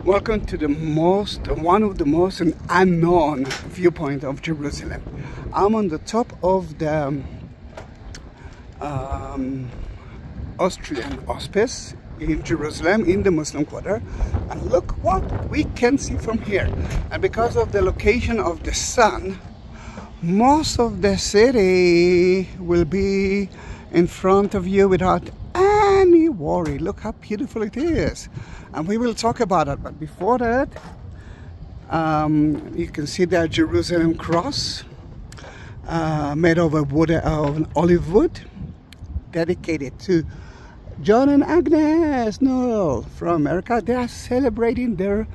Welcome to one of the most unknown viewpoint of Jerusalem. I'm on the top of the Austrian Hospice in Jerusalem, in the Muslim Quarter, and look what we can see from here. And because of the location of the sun, most of the city will be in front of you without any worry. Look how beautiful it is, and we will talk about it. But before that, you can see the Jerusalem cross made of olive wood, dedicated to John and Agnes Noel from America. They are celebrating their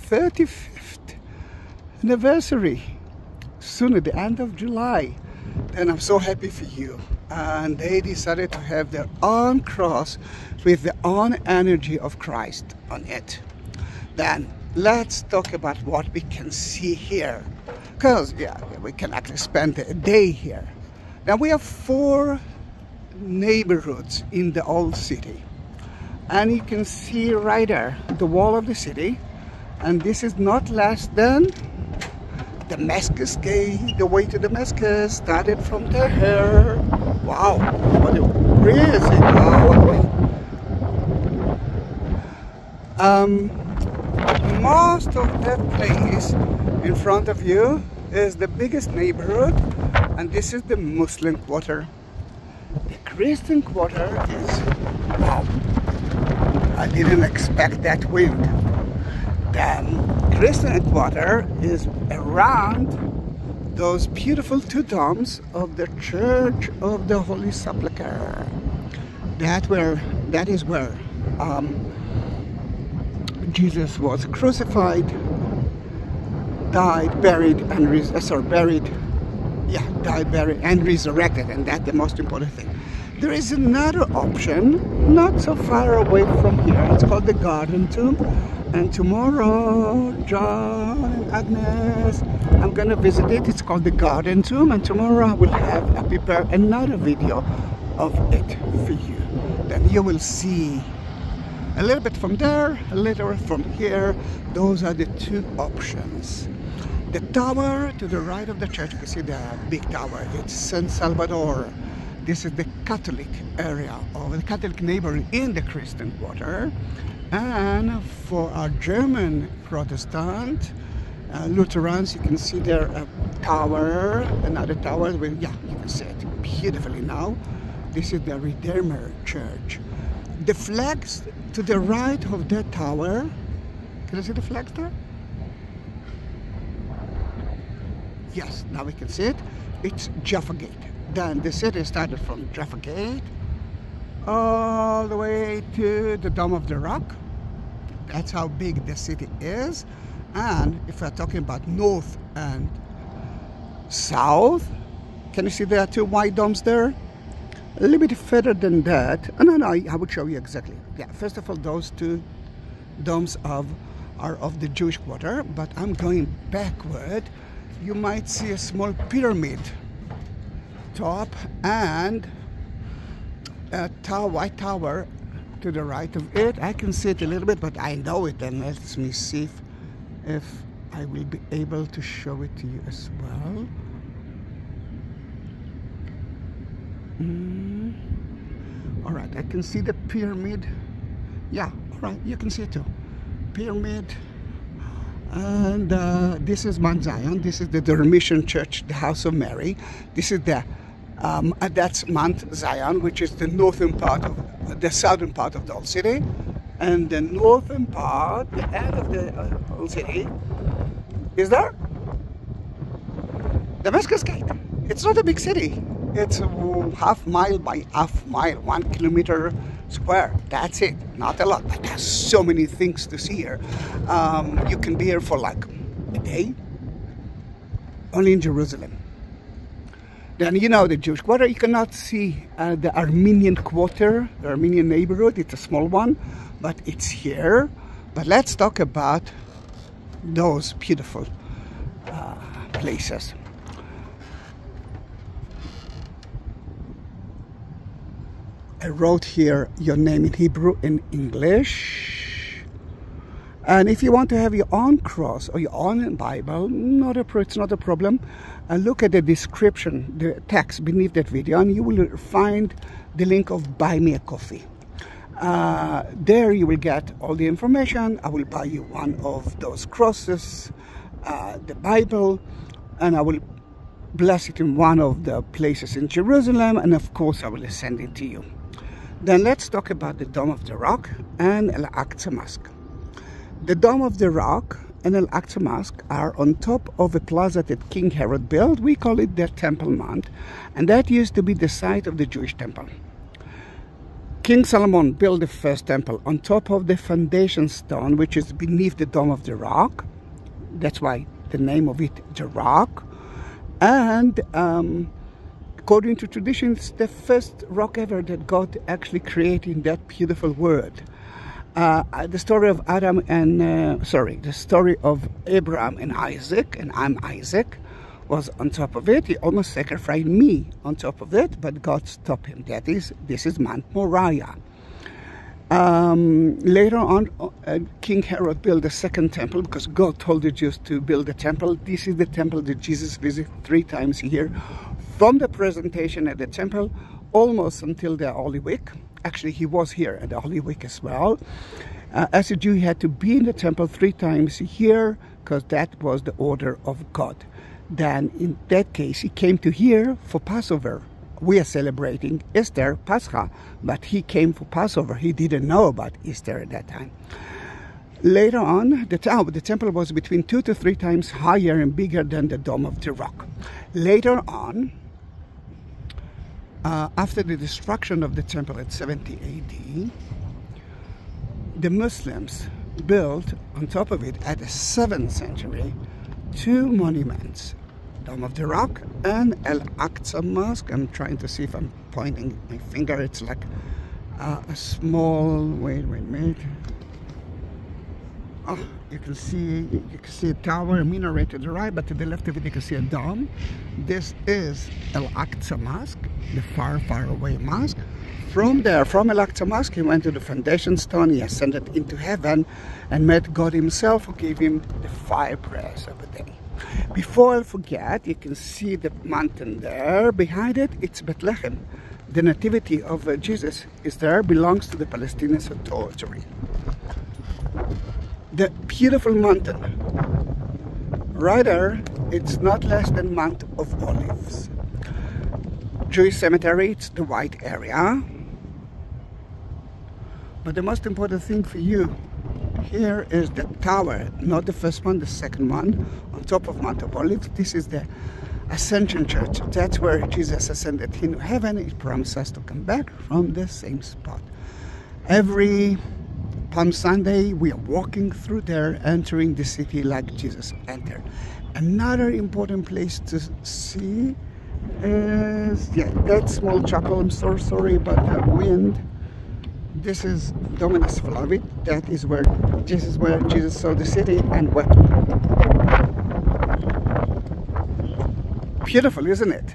35th anniversary soon, at the end of July, and I'm so happy for you. And they decided to have their own cross with the own energy of Christ on it. Then let's talk about what we can see here, because we can actually spend a day here. Now we have 4 neighborhoods in the old city, and you can see right there the wall of the city, and this is not less than Damascus Gate. The way to Damascus started from there. Wow, what a crazy! Most of that place in front of you is the biggest neighborhood, and this is the Muslim Quarter. The Christian Quarter is, wow, I didn't expect that wind. Then Christian Quarter is around those beautiful 2 domes of the Church of the Holy Sepulchre. That is where Jesus was crucified, died, buried, and resurrected, and that's the most important thing. There is another option not so far away from here. It's called the Garden Tomb, and tomorrow John and Agnes, I'm gonna visit it. It's called the Garden Tomb, and tomorrow I prepare another video of it for you. Then you will see a little bit from there, a little from here. Those are the 2 options. The tower to the right of the church, you can see the big tower. It's San Salvador. This is the Catholic area, or the Catholic neighborhood in the Christian Quarter. And for our German Protestant Lutherans, you can see there a tower, another tower. You can see it beautifully now. This is the Redeemer Church. The flags to the right of that tower, can you see the flags there? Yes, now we can see it. It's Jaffa Gate. Then the city started from Jaffa Gate all the way to the Dome of the Rock. That's how big the city is. And if we're talking about north and south, can you see there are 2 white domes there? A little bit further than that. No, I would show you exactly. Yeah, first of all, those 2 domes are of the Jewish Quarter, but I'm going backward. You might see a small pyramid top and a white tower to the right of it. I can see it a little bit, but I know it, and let me see if I will be able to show it to you as well. All right, I can see the pyramid. Yeah, all right, you can see it too. Pyramid. And this is Mount Zion. This is the Dormition Church, the House of Mary. This is that's Mount Zion, which is the southern part of the old city, and the northern part, the end of the old city, is there Damascus Gate. It's not a big city. It's half mile by half mile, 1 kilometer square. That's it. Not a lot, but there's so many things to see here. You can be here for like a day, only in Jerusalem. Then you know the Jewish Quarter. You cannot see the Armenian Quarter, the Armenian neighborhood. It's a small one, but it's here. But let's talk about those beautiful places. I wrote here your name in Hebrew and English. And if you want to have your own cross or your own Bible, it's not a problem. Look at the description, the text beneath that video, and you will find the link of Buy Me a Coffee. There you will get all the information. I will buy you one of those crosses, the Bible, and I will bless it in one of the places in Jerusalem, and of course I will send it to you. Then let's talk about the Dome of the Rock and Al-Aqsa Mosque. The Dome of the Rock and Al-Aqsa Mosque are on top of a plaza that King Herod built. We call it the Temple Mount, and that used to be the site of the Jewish temple. King Solomon built the first temple on top of the foundation stone, which is beneath the Dome of the Rock. That's why the name of it, the Rock. And according to tradition, it's the first rock ever that God actually created in that beautiful world. The story of the story of Abraham and Isaac, and I'm Isaac, was on top of it. He almost sacrificed me on top of it, but God stopped him. This is Mount Moriah. Later on, King Herod built a second temple because God told the Jews to build a temple. This is the temple that Jesus visits 3 times a year, from the presentation at the temple almost until the Holy Week. Actually, he was here at the Holy Week as well. As a Jew, he had to be in the temple 3 times a year because that was the order of God. Then in that case, he came to here for Passover. We are celebrating Easter, Pascha, but he came for Passover. He didn't know about Easter at that time. Later on, the temple was between 2 to 3 times higher and bigger than the Dome of the Rock. Later on, after the destruction of the temple at 70 AD, the Muslims built on top of it at the 7th century 2 monuments, Dome of the Rock and Al-Aqsa Mosque. I'm trying to see if I'm pointing my finger. It's like a small, wait. Oh, you can see a tower, a minaret to the right, but to the left of it you can see a dome. This is Al-Aqsa Mosque, the far away mosque. From there, from Al-Aqsa Mosque, he went to the foundation stone. He ascended into heaven and met God himself, who gave him the 5 prayers of the day. Before I forget, you can see the mountain there. Behind it, it's Bethlehem. The nativity of Jesus is there, belongs to the Palestinian Authority. The beautiful mountain, right there, it's not less than Mount of Olives. Jewish cemetery, it's the white area. But the most important thing for you here is the tower, not the first one, the second one, on top of Mount of Olives. This is the Ascension Church. That's where Jesus ascended into heaven. He promised us to come back from the same spot. Every Palm Sunday, we are walking through there, entering the city like Jesus entered. Another important place to see is, that small chapel. I'm so sorry about the wind. This is Dominus Flavit. That is where Jesus saw the city and wept. Beautiful, isn't it?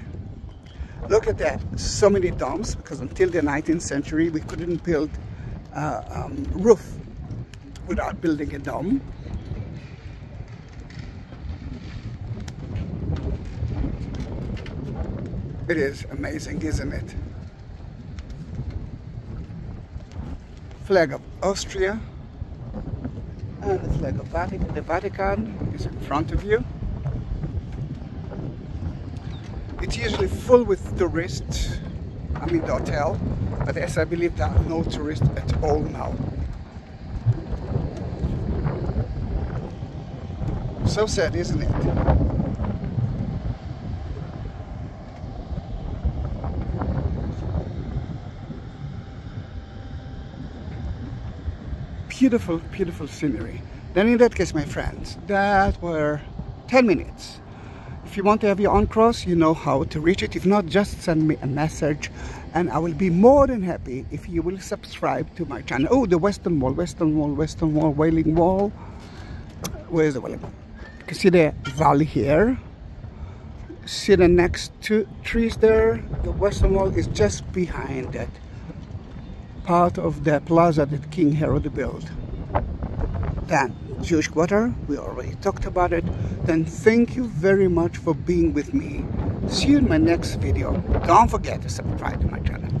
Look at that. So many domes, because until the 19th century we couldn't build a roof without building a dome. It is amazing, isn't it? Flag of Austria and the flag of Vatican. The Vatican is in front of you. It's usually full with tourists. I mean the hotel, but as I believe there are no tourists at all now. So sad, isn't it? Beautiful, beautiful scenery. Then in that case, my friends, that were 10 minutes. If you want to have your own cross, you know how to reach it. If not, just send me a message and I will be more than happy if you will subscribe to my channel. Oh, the Western Wall, Wailing Wall. Where's the Wailing Wall? You can see the valley here. See the next 2 trees there? The Western Wall is just behind that part of the plaza that King Herod built. Then Jewish Quarter, we already talked about it. Then thank you very much for being with me. See you in my next video. Don't forget to subscribe to my channel.